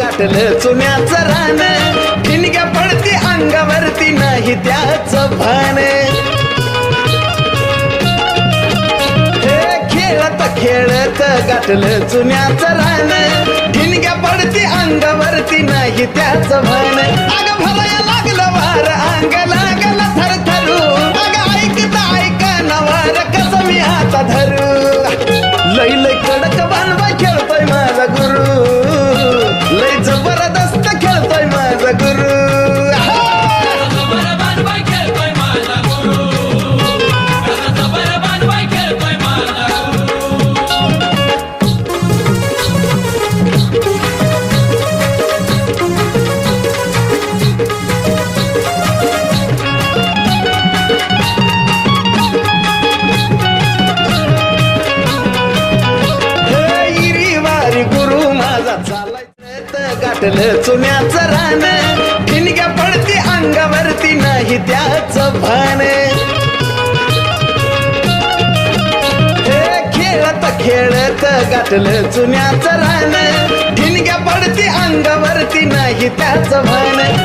गाठलं चुन्याचं रान, ठिणग्या पडती अंगावरती नाही त्याचं भान. खेळत खेळत गाठलं चुन्याचं रान, ठिणग्या पडती अंगावरती नाही त्याचं भान. अग भराया लागलं वार अंग लागलं थरथरू, अग ऐकता ऐकना वार कसं मी हाता धरू. लय लय कडक बांधवा खेळतोय माझा गुरु, लय जबरदस्त खेळतोय माझा गुरु. गाठलं चुन्याचं रान, ठिणग्या पडती अंगावरती नाही त्याचं भान. खेळत खेळत गाठलं चुन्याचं रान, ठिणग्या पडती अंगावरती नाही त्याचं भान.